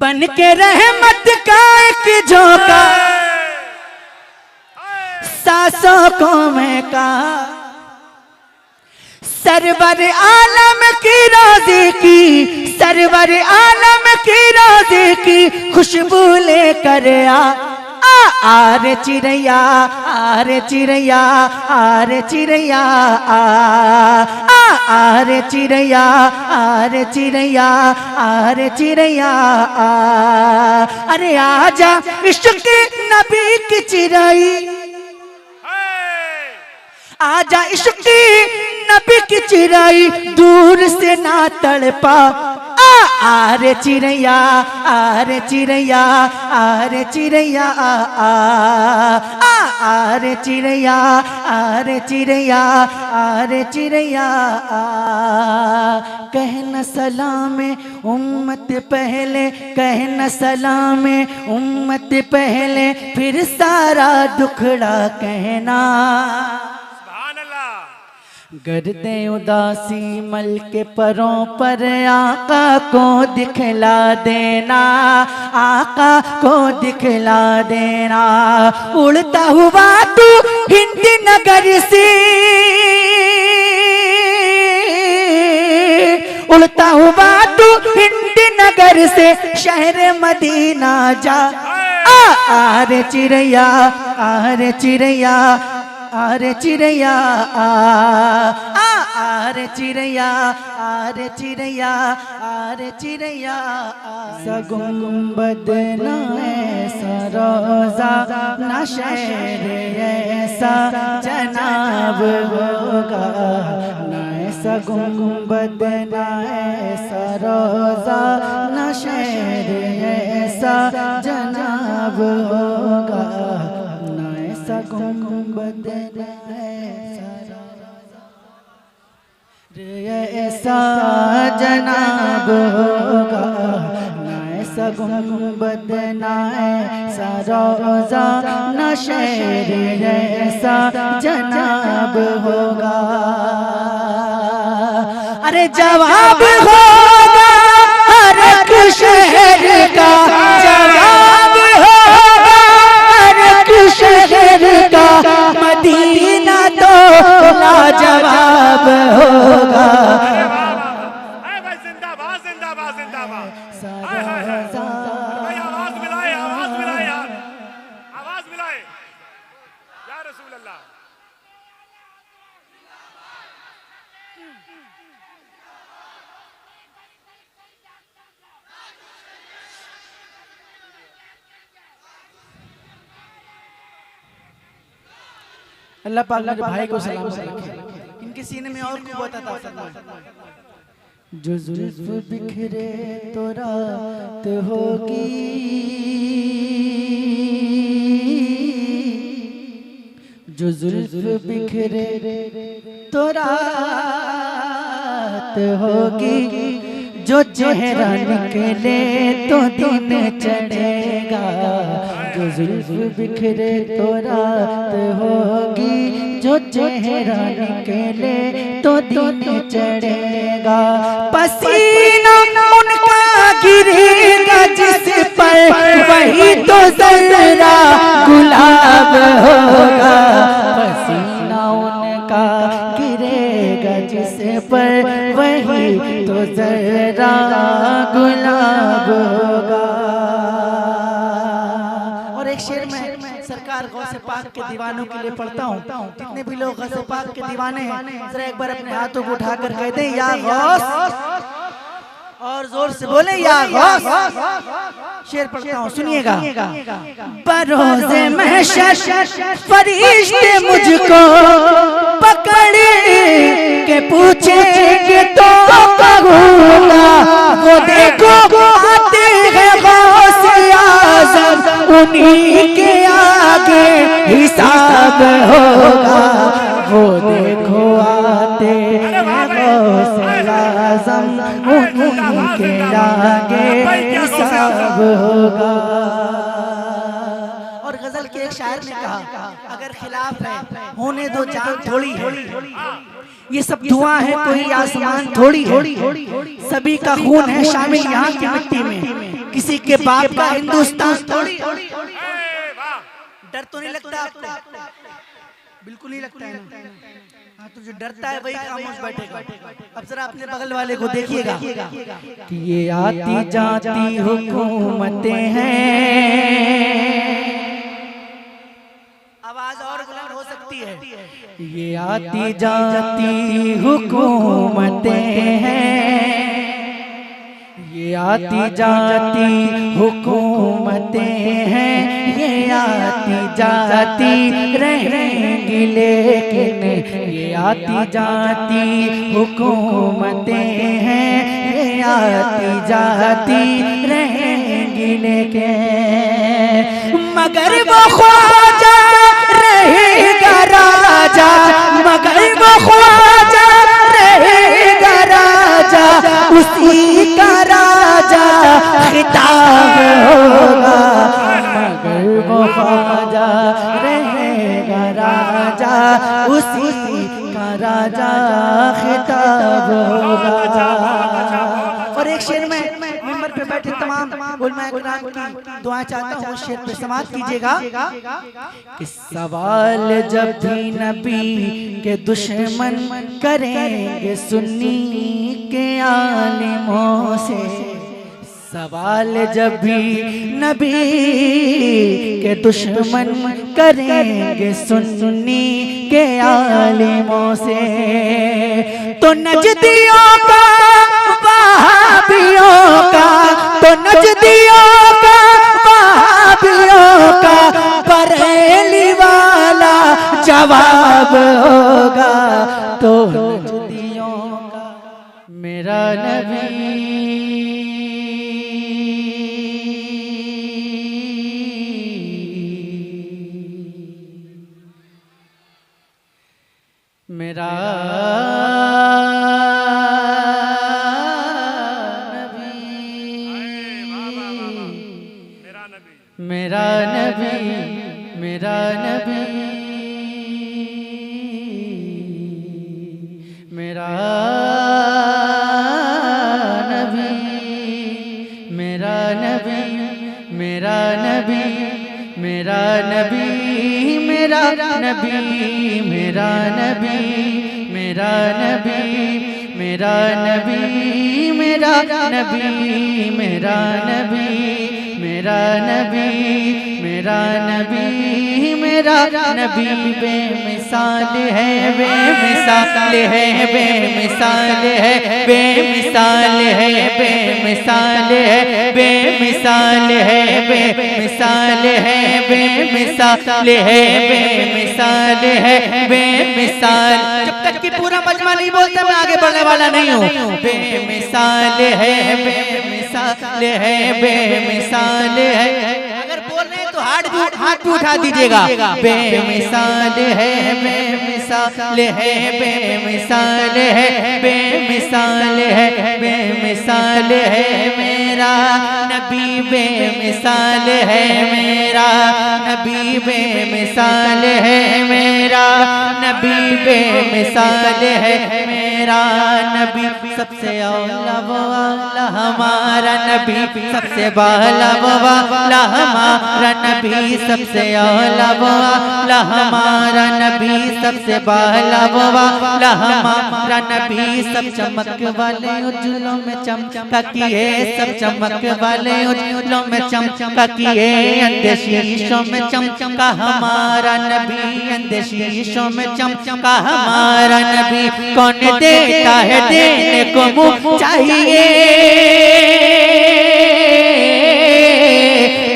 बन के रहमत का एक झोंका सांसों को महका, सरवर आलम की रोज़ी की, सरवर आलम की रोज़ी की खुशबू लेकर आ रे चिड़ैया, आ रे चिड़ैया, आ रे चिड़ैया, आ रे चिड़ैया, आ रे चिड़ैया, आ रे चिड़ैया, अरे आजा इश्क के नबी की चिड़ै, आजा इश्क की नबी की चिड़ै, दूर से ना तड़पा, आ रे चिड़ैया, आ रे चिड़ैया, आ रे चिड़ैया, आ रे चिड़ैया, आ रे चिड़ैया, आ रे चिड़ैया, कहना सलाम उम्मत पहले, कहना सलाम उम्मत पहले, फिर सारा दुखड़ा कहना, गर्दे उदासी मल के परों पर आका को दिखला देना, आका को दिखला देना, उड़ता हुआ तू हिंद नगर से, उड़ता हुआ तू हिंद नगर से शहर मदीना जा, आ रे चिड़ैया, आ रे चिड़ैया, आ रे चिड़ैया, आ रे चिड़ैया, आ रे चिड़ैया, आ रे चिड़ैया, सगुंबद न ऐसा रोज़ा न शहर ऐसा जनाब होगा, न ऐसा गुंबद न ऐसा रोज़ा न शहर ऐसा जनाब होगा, न ऐसा गुंबद ऐसा जनाब होगा, न ऐसा गुंबद न ऐसा रोज़ा न शहर ऐसा जनाब होगा, अरे जवाब होगा हर एक शहर का, जवाब होगा हर एक शहर का, मदीना तो लाजवाब होगा, जिंदाबाद जिंदाबाद जिंदाबाद, भाई आवाज मिलाए, आवाज मिलाए यार, आवाज मिलाए या रसूल अल्लाह। अल्लाह पाक मेरे भाई को सलाम रखे, इनके सीने में और कुव्वत अता फरमाए। जो जुल्फ बिखरे तो रात होगी, जो जुल्फ बिखरे तो रात होगी, जो चेहरा निकले तो दिन चढ़ेगा, जो जुल्फ बिखरे तो रात होगी, जो चेहरा निकले तो दिन चढ़ेगा, पसीना उनका गिरेगा जिस पर वही तो जरा गुलाब होगा, पसीना उनका गिरेगा जिस पर वही तो जरा गुलाब होगा। और एक शेर में सरकार गौसे पाक के दीवानों के लिए पढ़ता हूँ, जितने भी लोग गौसे पाक के दीवाने हैं जरा एक बार अपने हाथों को उठाकर कह दें या गौस, और जोर से बोले या गौस। शेर पढ़ता हूँ सुनिएगा। बरोज़े महशर फरिश्ते मुझको पकड़ के पूछेंगे तो कहूँगा, वो देखो आते हैं गौसे आज़म, उन्हीं के आगे हिसाब होगा, वो देखो आते हैं गौसे आज़म, उन्हीं के आगे हिसाब होगा। और गजल के एक शायर ने कहा, अगर खिलाफ है होने दो जान थोड़ी है, ये सब धुआं है, कोई आसमान थोड़ी है। सभी का खून है शामिल यहाँ की मिट्टी में, किसी के बाप का हिंदुस्तान थोड़ी। डर तो नहीं लगता आपको? बिल्कुल नहीं लगता है ना? हाँ, तो जो डरता है वही खामोश बैठेगा। अब जरा अपने बगल वाले को देखिएगा कि ये आती जाती हुकूमतें हैं। आवाज और बुलंद हो सकती है। ये आती जाती हुकूमतें हैं, ये आती जाती हुकूमतें हैं, ये आती जाती रहेंगी लेकिन, ये आती जाती हुकूमतें हैं, ये आती जाती रहेंगी लेकिन, मगर वो ख्वाजा रहेगा राजा, मगर वो ख्वाजा रहेगा राजा, उसी का राजा खिताब होगा, मगर वो ख्वाजा रहेगा राजा, उसी का राजा खिताब होगा। और एक शेर में मिंबर पे बैठे तमाम उलमाए कुरान की दुआ चाहता हूँ, उस शेर पे समाअत कीजिएगा कि सवाल जब भी नबी के दुश्मन करेंगे सुन्नी के आलिमों से, सवाल जब भी नबी के दुश्मन करेंगे सुन्नी के आलिमों से, तो नजदियों का वहाबियों का, तो नजदियों का वहाबियों का बरेली वाला जवाब होगा, तो नजदियों का मेरा नबी, मेरा मेरा नबी, मेरा नबी, मेरा नबी, मेरा नबी, मेरा नबी, मेरा नबी, मेरा नबी, मेरा नबी, मेरा नबी, मेरा नबी, मेरा नबी, मेरा नबी, मेरा नबी, मेरा नबी, मेरा नबी बेमिसाल है, बेमिसाल है, बेमिसाल है, बेमिसाल है, बेमिसाल है, बेमिसाल है, बेमिसाल है, बेमिसाल है, बेमिसाल है, बेमिसाल। जब तक कि पूरा मजमा नहीं बोलता मैं आगे बढ़ने वाला नहीं हूँ। बेमिसाल है, बेमिसाल है, बेमिसाल है। अगर बोल रहे हैं तो हाथ भी उठा दीजिएगा। बेमिसाल है, बेमिसाल है, बेमिसाल है, बेमिसाल है, बेमिसाल है मेरा नबी, बेमिसाल है मेरा नबी, बेमिसाल है मेरा नबी, बेमिसाल है मेरा नबी। सबसे औला वो वाला हमारा नबी, सबसे बाला वो वाला हमारा नबी, सबसे औला वो वाला हमारा नबी, सबसे बाला वो वाला हमारा नबी। सब चमक वाले उज्जलों में चमका किए, सब चमक वाले उज्जलों में चमका किए, अंधे शीशों में चमका हमारा नबी, अंधे शीशों में चमका हमारा नबी। कौन देता है देने को मुँह चाहिए,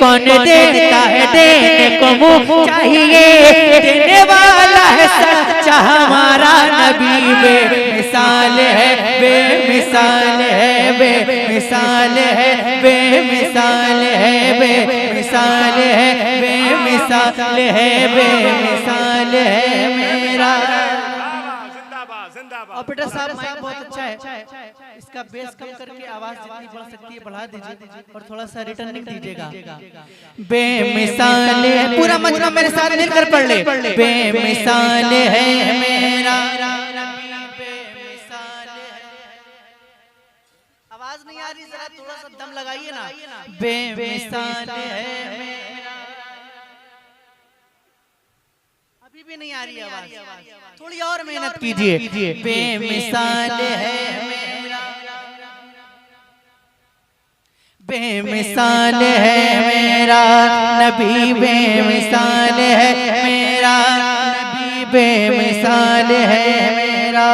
कौन देता है देने को मुँह चाहिए, देने वाला है सच्चा हमारा नबी। बेमिसाल है, बेमिसाल है, बेमिसाल है, बेमिसाल है, बेमिसाल है, बेमिसाल है, बेमिसाल है मेरा। ऑपरेटर साहब माइक बहुत अच्छा है, इसका बेस कम करके आवाज जितनी बढ़ सकती है बढ़ा दीजिए और थोड़ा सा रिटर्निंग दीजिएगा। बेमिसाल है, पूरा मजमा मेरे साथ मिलकर पढ़ ले। बेमिसाल है मेरा आ रही, जरा थोड़ा सा दम लगाइए ना। बेमिसाल है मेरा, अभी भी नहीं आ रही आवाज, थोड़ी और मेहनत कीजिए। बेमिसाल है मेरा, बेमिसाल है मेरा नबी, बेमिसाल है मेरा नबी, बेमिसाल है मेरा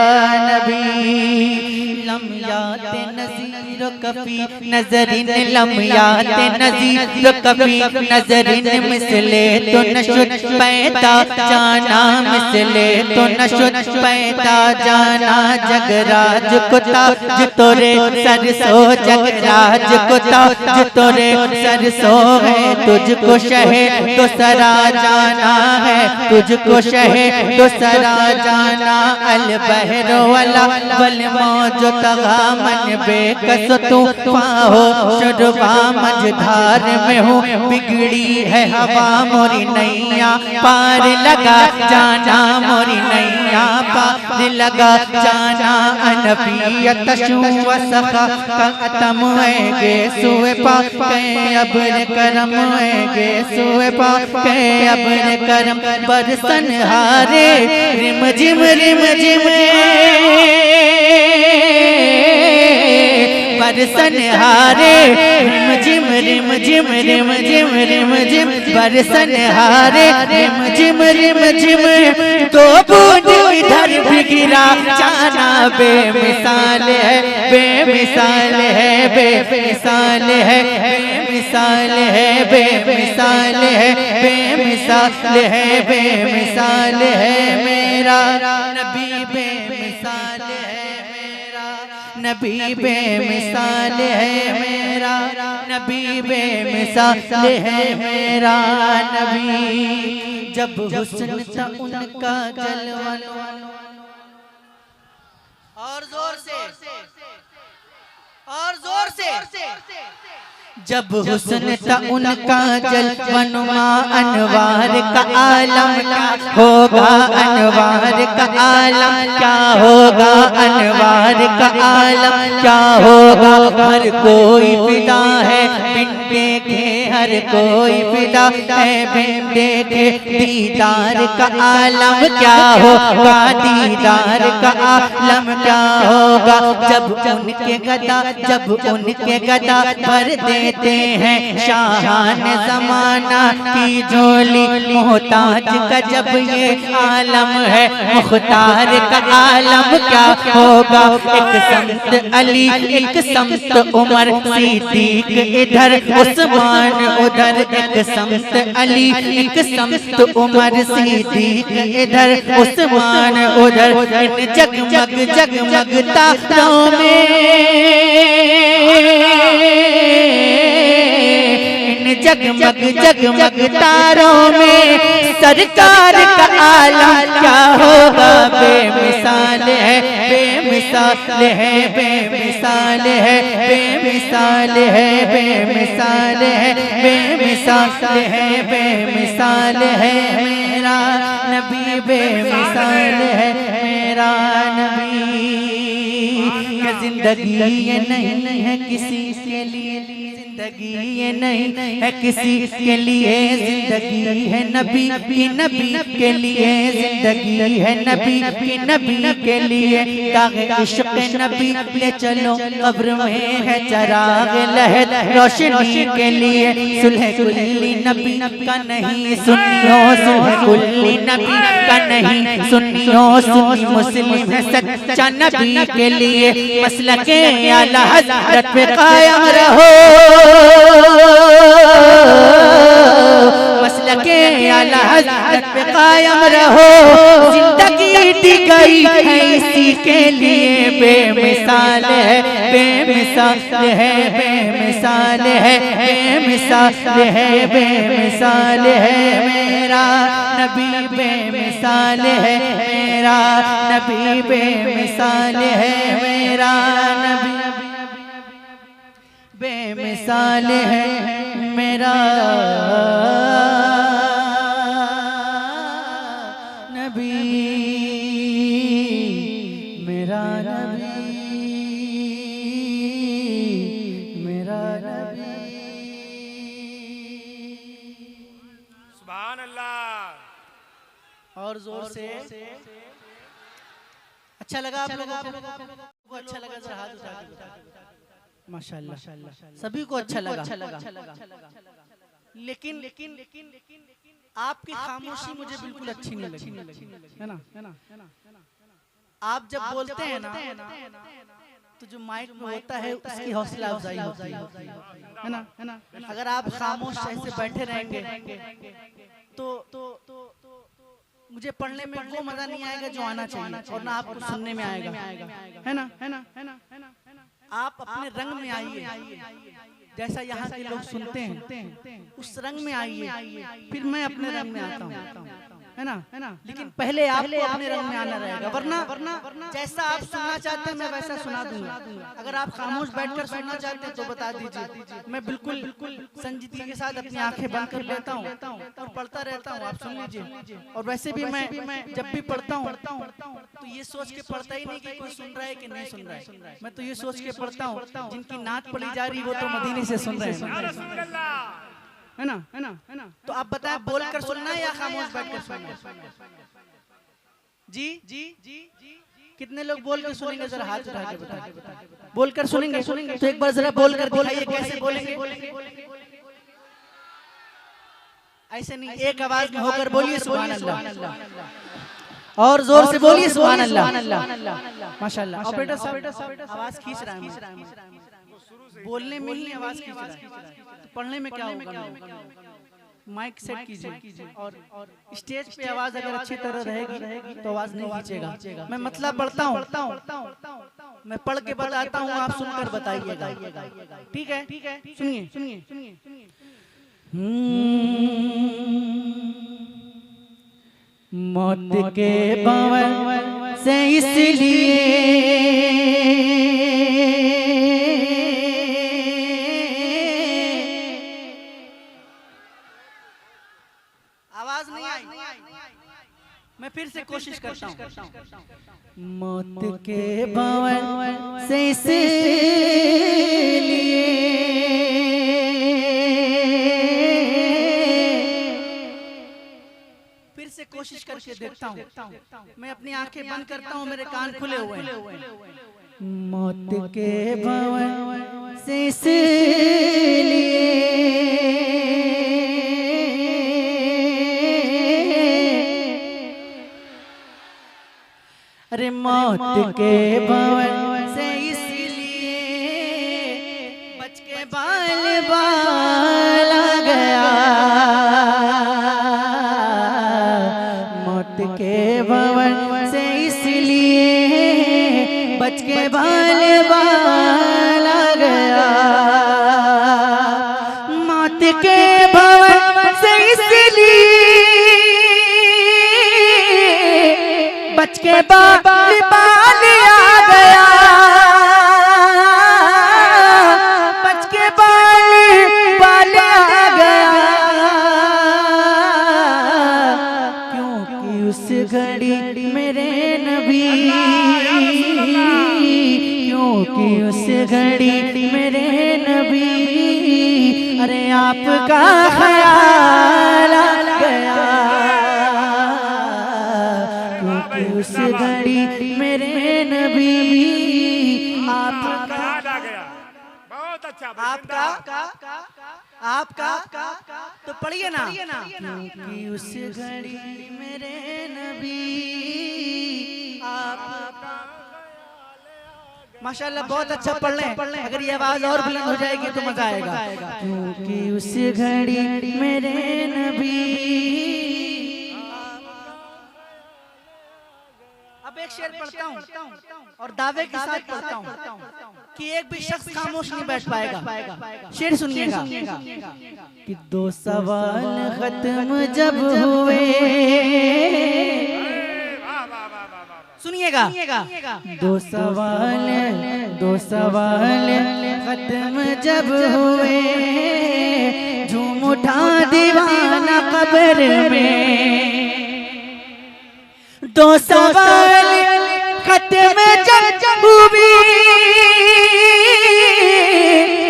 नबी। लम्याते नज़ीर कफी नजरिन, लम्याते नज़ीर कफी नजरिन, मिसले तो नशुद पैदा जाना, मिसले तो नशुद पैदा जाना। जगराज कुता जितोरे सरसो, जगराज कुता जितोरे सरसो है, तुझको शहे तो सरा जाना है, तुझको शहे तो सरा जाना। अल बहरो वाला वल मौजो तगा मन बेकस तू पाहो, शुरुबा मझधार में हूँ, बिगड़ी है हवा मोरी नैया, पार लगा जाना मोरी नैया, पार लगा जाना। अनफियत शुआ सखा कतम गे सुए पा के अब्र करम गे सुए पा के अब्र करम। बरसन हारे रिम जिम बरसन हारे रिम जिम बरसन हारे रिम जिम। तो बूंद इधर भी गिरा जाना, बेमिसाल है, बेमिसाल है, बेमिसाल है, बेमिसाल है, बेमिसाल है, बेमिसाल है, बेमिसाल है मेरा नबी, बेमिसाल है मेरा नबी, बेमिसाल है मेरा नबी, बेमिसाल है मेरा नबी। जब हुस्न था उनका जलवा, और जोर से, और जोर से। जब हुस्न था उनका जलवनुमा, अनवार का आलम क्या होगा, अनवार का आलम क्या होगा, अनवार का आलम क्या होगा। हर कोई फिदा है बिन देखे, हर कोई फिदा है बिन देखे। दीदार का आलम क्या होगा, दीदार का आलम क्या होगा। जब उनके गदा, जब उनके गदा भर देते हैं शाहान जमाना की झोली, मोहताज का जब ये आलम है, मुख्तार का आलम क्या होगा। एक समत अली, एक समत उमर, सिद्दीक इधर उस्मान उधर, एक समत अली, एक समत उमर, सिद्दीक इधर उस्मान उधर। इन जगमग जगमग तारों में, इन जगमग जगमग तारों में सरकार का आलम क्या होगा। बेमिसाल है, बेमिसाल है, बेमिसाल है, बेमिसाल है, बेमिसाल है, बेमिसाल है, बेमिसाल है मेरा नबी, बेमिसाल है मेरा नबी। जिंदगी ये नहीं है किसी के लिए, जिंदगी ये नहीं है किसी के लिए, जिंदगी है नबी की, नबी के लिए जिंदगी है, नबी की, नबी के लिए। दाग इश्क नबी ले चलो, कब्र में है चराग लहद रोशनी के लिए। सुलह कुल्ली नबी का नहीं सुनियो, सुलह कुल्ली नबी का नहीं सुनियो, सुन्नी मुस्लिम है सच्चा नबी के लिए। मसलके आला हज़रत पे कायम रहो, मसलके आला हज़रत पे कायम रहो। जिंदगी दी गई है इसी के लिए। बेमिसाल है, बेमिसाल है, बेमिसाल है, बेमिसाल है, बेमिसाल है मेरा नबी, बेमिसाल है मेरा नबी, बेमिसाल है मेरा नबी, बेमिसाल है मेरा नबी, मेरा नबी, और जोर से। अच्छा लगा आप लोगों को? अच्छा लगा? जरा हाथ उठा के बताओ। माशाल्लाह, सभी को अच्छा लगा। लेकिन आपकी खामोशी मुझे बिल्कुल अच्छी नहीं लगी, है ना? आप जब बोलते हैं ना तो जो माइक में होता है उसकी हौसला अफजाई होती है ना? अगर आप खामोश ऐसे बैठे रहेंगे तो मुझे पढ़ने में वो मजा नहीं आएगा जो आना चाहिए, और ना आपको सुनने में आएगा, है ना? आप अपने रंग में आइए, जैसा यहाँ के लोग सुनते हैं उस रंग में आइए, फिर मैं अपने रंग में आता हूँ, है ना? लेकिन पहले आपको अपने रंग में आना रहेगा, वरना जैसा आप सुनना चाहते हैं मैं वैसा सुना दूंगा। अगर आप खामोश बैठकर सुनना चाहते हैं तो बता दीजिए, मैं बिल्कुल संजीदगी के साथ अपनी आंखें बंद कर लेता हूँ और पढ़ता रहता हूँ, आप सुन लीजिए। और वैसे भी मैं जब भी पढ़ता हूँ तो ये सोच के पढ़ता ही नहीं कि कोई सुन रहा है कि नहीं सुन रहा है, मैं तो ये सोच के पढ़ता हूँ जिनकी नात पढ़ी जा रही वो तो मदीने से सुन रहे या हैं, रसूल अल्लाह। है ना? तो आप बताएं, बोल कर सुनना है या खामोश बैठकर सुनना है? जी कितने लोग बोल कर सुनेंगे? जरा हाथ उठा के बताइए। बोल कर सुनेंगे तो एक बार जरा बोल कर दिखाइए कैसे बोलेंगे। ऐसे नहीं, एक आवाज में होकर बोलिए सुभान अल्लाह, और जोर से बोलिए सुभान अल्लाह। माशाल्लाह। और बेटा साहब आवाज खींच रहा है, बोलने में ही आवाज खींच रहा है, तो पढ़ने में क्या होगा? माइक सेट कीजिए, और स्टेज पे आवाज अगर अच्छी तरह रहेगी तो आवाज नहीं खींचेगा। मैं मतलब पढ़ता हूँ, मैं पढ़ के बताता हूँ, आप सुनकर बताइएगा, ठीक है? सुनिए। मौत के भंवर से इसलिए आवाज नहीं आई, मैं फिर से कोशिश करता हूँ। मौत के भंवर से इसलिए फिर से कोशिश करके देखता हूँ, मैं अपनी आंखें बंद करता हूँ, मेरे कान खुले हुए हैं। मौत के भंवर से इसलिए अरे मौत के भंवर से इसलिए बच के बाल आ गया, मौत के भंवर से इसलिए बच के बाल आ गया, मौत के भंवर से इसलिए बच के बाल आ गया, बच के बाल आ गया, क्योंकि उस घड़ी मेरे नबी, क्योंकि उस घड़ी मेरे नबी, अरे आपका ख्याल आ गया, उस घड़ी मेरे नबी आपका याद आ गया। बहुत अच्छा। आपका तो पढ़िए ना, क्योंकि उस घड़ी मेरे नबी आपका। माशाल्लाह बहुत अच्छा पढ़ लें, अगर ये आवाज और बुलंद हो जाएगी तो मजा आएगा। क्योंकि उस घड़ी मेरे नबी। अब एक शेर पढ़ता हूँ और दावे के साथ पढ़ता हूँ कि एक भी शख्स खामोश नहीं बैठ पाएगा। शेर सुनिएगा कि दो सवाल खत्म जब हुए, सुनिएगा, दो सवाल खत्म जब हुए, झूम उठा दीवाना कब्र में, दो सवाल खत्म जब हुए,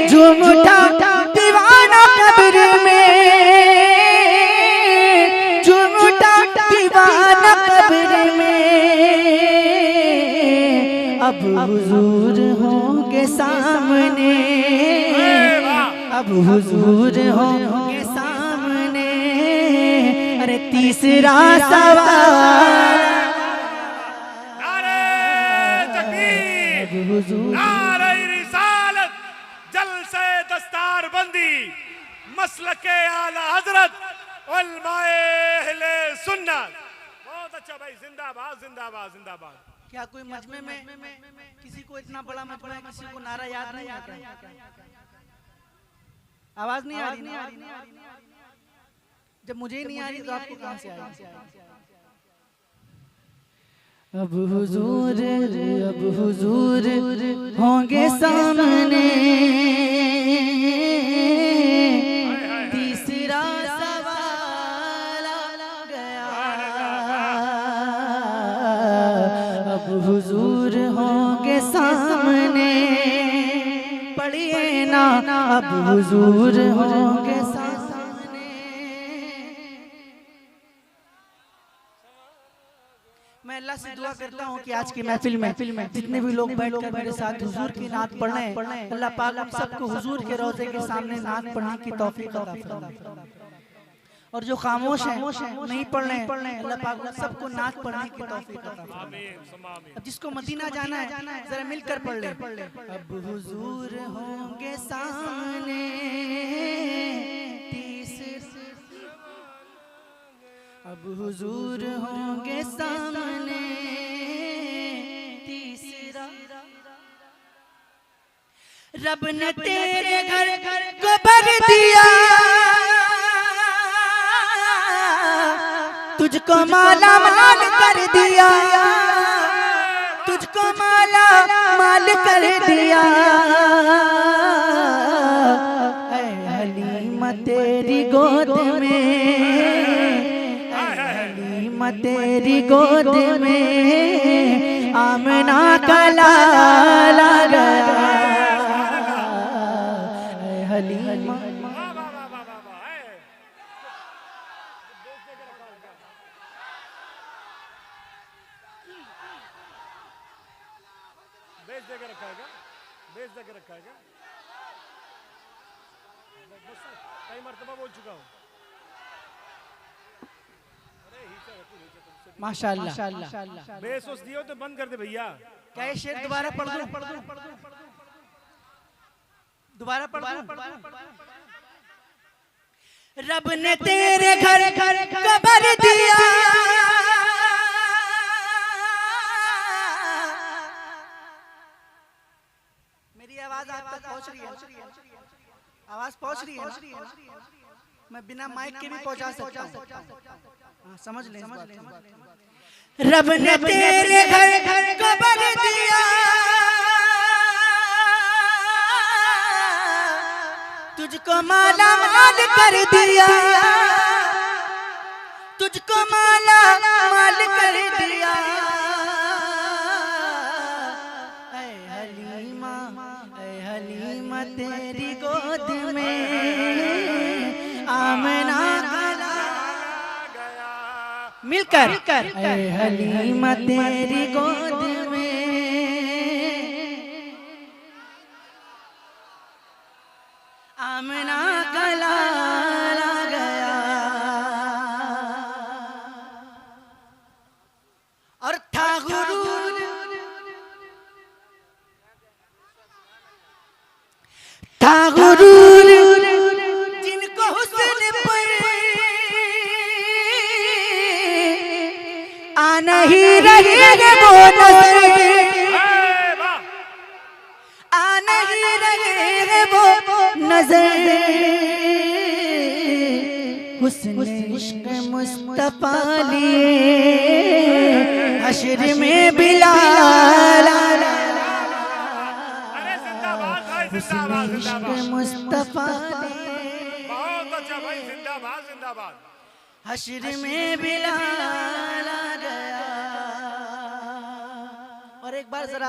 झूम उठा दीवाना कब्र में, झूम उठा दीवाना अब हुजूर होंगे सामने, अब हुजूर होंगे सामने, अरे तीसरा सवाल। नारे तकबीर, नारे रिसालत, जलसे दस्तार बंदी, मसलके आला हजरत, उलमाए अहले सुन्नत। बहुत अच्छा भाई, जिंदाबाद जिंदाबाद जिंदाबाद। क्या कोई मजमे में किसी को इतना बड़ा मजमा है, किसी को नारा याद नहीं आता? आवाज नहीं आ रही? जब मुझे ही नहीं आ रही तो आपको कहां से आएगी? अब हुजूर होंगे सामने, तीसरा सवाल आ गया। अब हुजूर होंगे सामने, पढ़िए ना, अब हुजूर होंगे सामने। मैं अल्लाह से दुआ करता हूँ कि आज की महफिल में जितने भी लोग बैठकर मेरे साथ हुजूर की नात पढ़ रहे हैं, अल्लाह पाक हम सबको हुजूर के रोज़े के सामने नात पढ़ने की तौफीक अता फरमाए। और जो खामोश हैं नहीं पढ़ रहे हैं, अल्लाह पाक हम सबको नात पढ़ने की तौफीक अता फरमाए। अब जिसको मदीना जाना है जरा मिलकर पढ़ ले। अब हुजूर होंगे सामने, अब हुजूर होंगे सामने, तीसरा। रब ने तेरे घर को भर दिया, तुझको माला माल कर दिया, तुझको माला माल कर दिया। ऐ हलीमा तेरी गोद में, तेरी गोद में आमना का लाला गया। हलीमा बेच देकर रखा है, बेच देकर रखा है। कई मर्तबा बोल चुका हूँ। माशाअल्लाह। बेसोस दियो तो बंद कर दे भैया। क्या ये शेर दोबारा पढ़ दूं? दोबारा पढ़ दूं? रब ने तेरे घर को भर दिया, मेरी आवाज आप तक पहुंच रही है? आवाज पहुंच रही है? मैं बिना माइक के भी पहुंचा सकता हूं। समझ ले। रब ने तेरे घर को भर दिया, तुझको माला माल कर दिया, तुझको माला माल कर दिया। ऐ हलीमा तेरी गोद में आमना मिलकर, ऐ हलीमा तेरी गोद में आमना का लाला गया। और था गुरूर, था गुरूर जिनको हुस्न पर आ नहीं रहे वो नजर, आ नहीं रहे वो नजर। हुस्न इश्क मुस्तफा लिए हश्र में बिलाल। हुस्न इश्क मुस्तफा बहुत अच्छा भाई, जिंदाबाद जिंदाबाद। हश्र में बिलाल आ गया। और एक बार जरा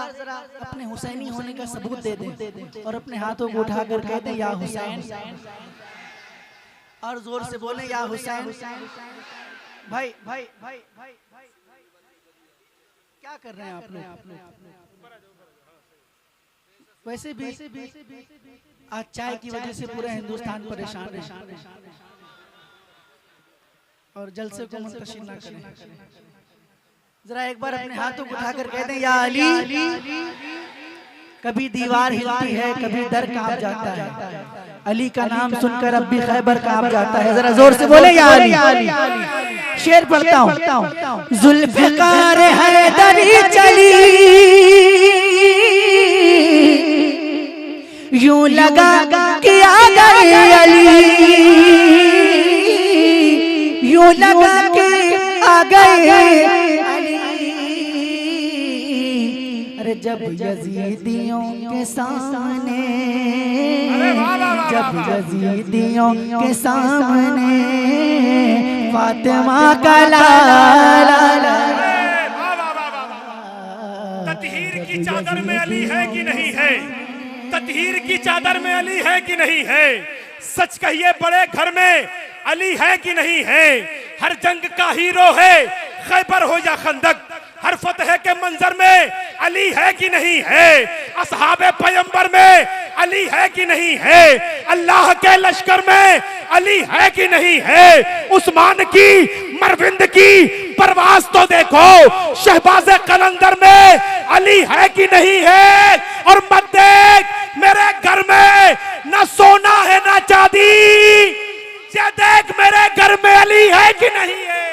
अपने हुसैनी होने का सबूत दे दें और अपने हाथों को उठाकर कह दें या हुसैन, और जोर से बोले या हुसैन। भाई भाई भाई भाई क्या कर रहे हैं आप लोग? वैसे भी आज चाय की वजह से पूरा हिंदुस्तान परेशान है और जलसे को मुंतशिर ना करें। जरा एक बार अपने हाथों को उठाकर कह दें, या अली। कभी दीवार हिलती है, कभी दर कांप जाता है, अली का नाम सुनकर अब भी खैबर कांप जाता है। जरा जोर से बोले, या अली। शेर पढ़ता हूँ। जुल्फ़िकार हैदरी चली, यूं लगा कि आ गए अली, यूं लगा कि आ गए अली। अरे जब यजीदियों के सामने, जब यजीदियों के सामने फातिमा का लाला। ततहीर की चादर में अली है कि नहीं है? ततहीर की चादर में अली है कि नहीं है? सच कहिए, बड़े घर में अली है कि नहीं है? हर जंग का हीरो है, खैबर हो या खंदक, हर फतह के मंजर में अली है कि नहीं है? असहाबे पैगंबर में अली है कि नहीं है? अल्लाह के लश्कर में अली है कि नहीं है? उस्मान की मरविंद की परवाज तो देखो, शहबाज कलंदर में अली है कि नहीं है? और मत देख मेरे घर में ना सोना है ना चांदी, ये देख मेरे घर में अली है कि नहीं है?